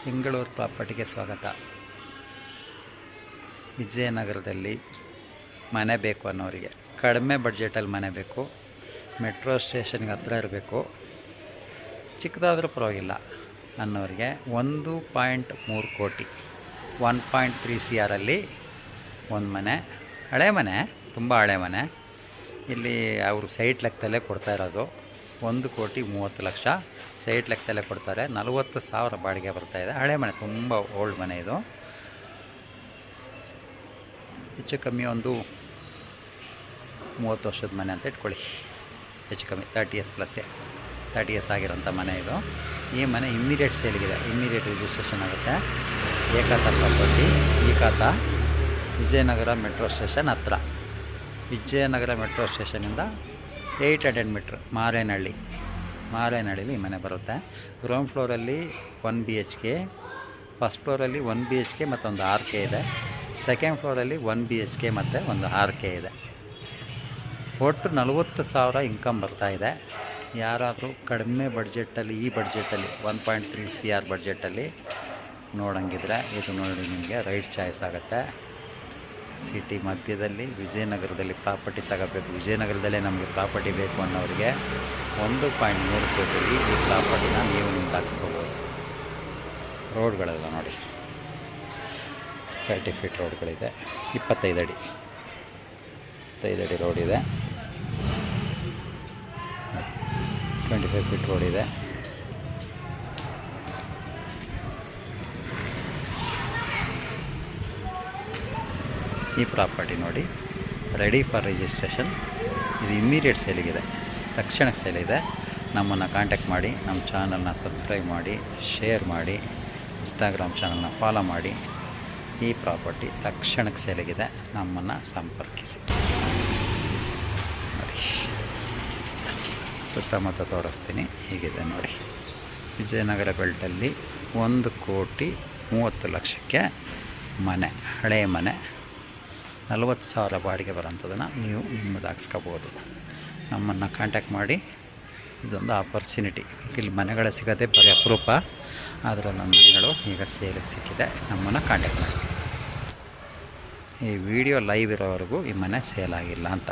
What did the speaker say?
ಬೆಂಗಳೂರು ಪ್ರಾಪರ್ಟಿಗೆ ಸ್ವಾಗತ. ವಿಜಯನಗರದಲ್ಲಿ ಮನೆ ಬೇಕು ಅನ್ನೋರಿಗೆ, ಕಡಿಮೆ ಬಡ್ಜೆಟಲ್ಲಿ ಮನೆ ಬೇಕು, ಮೆಟ್ರೋ ಸ್ಟೇಷನ್ಗೆ ಹತ್ರ ಇರಬೇಕು, ಚಿಕ್ಕದಾದರೂ ಪರವಾಗಿಲ್ಲ ಅನ್ನೋರಿಗೆ 1.3 ಕೋಟಿ 1.3 CR ಒಂದು ಮನೆ, ಹಳೆ ಮನೆ, ತುಂಬ ಹಳೆ ಮನೆ. ಇಲ್ಲಿ ಅವರು ಸೈಟ್ ಲೆಕ್ಕದಲ್ಲೇ ಕೊಡ್ತಾ ಇರೋದು. 1,30,00,000 ಸೈಟ್ ಲೆಕ್ಕದಲ್ಲೇ ಕೊಡ್ತಾರೆ. 40,000 ಬಾಡಿಗೆ ಬರ್ತಾಯಿದೆ. ಹಳೆ ಮನೆ, ತುಂಬ ಓಲ್ಡ್ ಮನೆ ಇದು. ಹೆಚ್ಚು ಕಮ್ಮಿ ಒಂದು 30 ವರ್ಷದ ಮನೆ ಅಂತ ಇಟ್ಕೊಳ್ಳಿ. ಹೆಚ್ಚು ಕಮ್ಮಿ 30 years ಪ್ಲಸ್ಸೇ, 30 years ಆಗಿರೋಂಥ ಮನೆ ಇದು. ಈ ಮನೆ ಇಮ್ಮಿಡಿಯೇಟ್ ಸೇಲಿಗಿದೆ, ಇಮ್ಮಿಡಿಯೇಟ್ ರಿಜಿಸ್ಟ್ರೇಷನ್ ಆಗುತ್ತೆ. ಏಕಾತ ಪ್ರಾಪರ್ಟಿ, ಈ ಖಾತ ವಿಜಯನಗರ ಮೆಟ್ರೋ ಸ್ಟೇಷನ್ ಹತ್ರ. ವಿಜಯನಗರ ಮೆಟ್ರೋ ಸ್ಟೇಷನಿಂದ 800 ಮೀಟ್ರ್ ಮಾರೇನಹಳ್ಳಿಲಿ ಈ ಮನೆ ಬರುತ್ತೆ. ಗ್ರೌಂಡ್ ಫ್ಲೋರಲ್ಲಿ 1 BHK, ಫಸ್ಟ್ ಫ್ಲೋರಲ್ಲಿ 1 BHK ಮತ್ತು ಒಂದು RK ಇದೆ. ಸೆಕೆಂಡ್ ಫ್ಲೋರಲ್ಲಿ 1 BHK ಮತ್ತು ಒಂದು RK ಇದೆ. ಒಟ್ಟು 40,000 ಇನ್ಕಮ್ ಬರ್ತಾಯಿದೆ. ಯಾರಾದರೂ ಕಡಿಮೆ ಬಡ್ಜೆಟಲ್ಲಿ, ಈ ಬಡ್ಜೆಟಲ್ಲಿ 1.3 CR ಬಡ್ಜೆಟಲ್ಲಿ ನೋಡೋಂಗಿದ್ರೆ ಇದು ನೋಡಿ, ನಿಮಗೆ ರೈಟ್ ಚಾಯ್ಸ್ ಆಗುತ್ತೆ. ಸಿಟಿ ಮಧ್ಯದಲ್ಲಿ ವಿಜಯನಗರದಲ್ಲಿ ಪ್ರಾಪರ್ಟಿ ತಗೋಬೇಕು, ವಿಜಯನಗರದಲ್ಲೇ ನಮಗೆ ಪ್ರಾಪರ್ಟಿ ಬೇಕು ಅನ್ನೋರಿಗೆ 1.3 ಕೋಟಿಲಿ ಈ ಪ್ರಾಪರ್ಟಿನ ನೀವು ನಿಮ್ಗೆ ಹಾಕ್ಸ್ಕೋಬೋದು. ರೋಡ್ಗಳೆಲ್ಲ ನೋಡಿ, 30 ಫೀಟ್ ರೋಡ್ಗಳಿದೆ, 25 ಅಡಿ ರೋಡ್ ಇದೆ, 25 ಫೀಟ್ ರೋಡ್ ಇದೆ. ಈ ಪ್ರಾಪರ್ಟಿ ನೋಡಿ, ರೆಡಿ ಫಾರ್ ರಿಜಿಸ್ಟ್ರೇಷನ್. ಇದು ಇಮ್ಮಿಡಿಯೇಟ್ ಸೇಲಿಗಿದೆ, ತಕ್ಷಣಕ್ಕೆ ಸೇಲಿದೆ. ನಮ್ಮನ್ನು ಕಾಂಟ್ಯಾಕ್ಟ್ ಮಾಡಿ, ನಮ್ಮ ಚಾನಲ್ನ ಸಬ್ಸ್ಕ್ರೈಬ್ ಮಾಡಿ, ಶೇರ್ ಮಾಡಿ, ಇನ್ಸ್ಟಾಗ್ರಾಮ್ ಚಾನಲ್ನ ಫಾಲೋ ಮಾಡಿ. ಈ ಪ್ರಾಪರ್ಟಿ ತಕ್ಷಣಕ್ಕೆ ಸೇಲಿಗಿದೆ, ನಮ್ಮನ್ನು ಸಂಪರ್ಕಿಸಿ. ನೋಡಿ, ಸುತ್ತಮುತ್ತ ತೋರಿಸ್ತೀನಿ. ಹೀಗಿದೆ ನೋಡಿ, ವಿಜಯನಗರ ಬೆಲ್ಟಲ್ಲಿ 1,30,00,000 ಮನೆ, ಹಳೆಯ ಮನೆ, 40,000 ಬಾಡಿಗೆ ಬರೋಂಥದ್ದನ್ನು ನೀವು ನಿಮ್ಮದು ಹಾಕ್ಸ್ಕೋಬೋದು. ನಮ್ಮನ್ನು ಕಾಂಟ್ಯಾಕ್ಟ್ ಮಾಡಿ. ಇದೊಂದು ಆಪರ್ಚುನಿಟಿ. ಇಲ್ಲಿ ಮನೆಗಳು ಸಿಗೋದೇ ಬರೀ ಅಪರೂಪ, ಆದರೆ ನಮ್ಮ ಮನೆಗಳು ಈಗ ಸೇಲಿಗೆ ಸಿಕ್ಕಿದೆ. ನಮ್ಮನ್ನು ಕಾಂಟ್ಯಾಕ್ಟ್ ಮಾಡಿ. ಈ ವಿಡಿಯೋ ಲೈವ್ ಇರೋವರೆಗೂ ಈ ಮನೆ ಸೇಲ್ ಆಗಿಲ್ಲ ಅಂತ.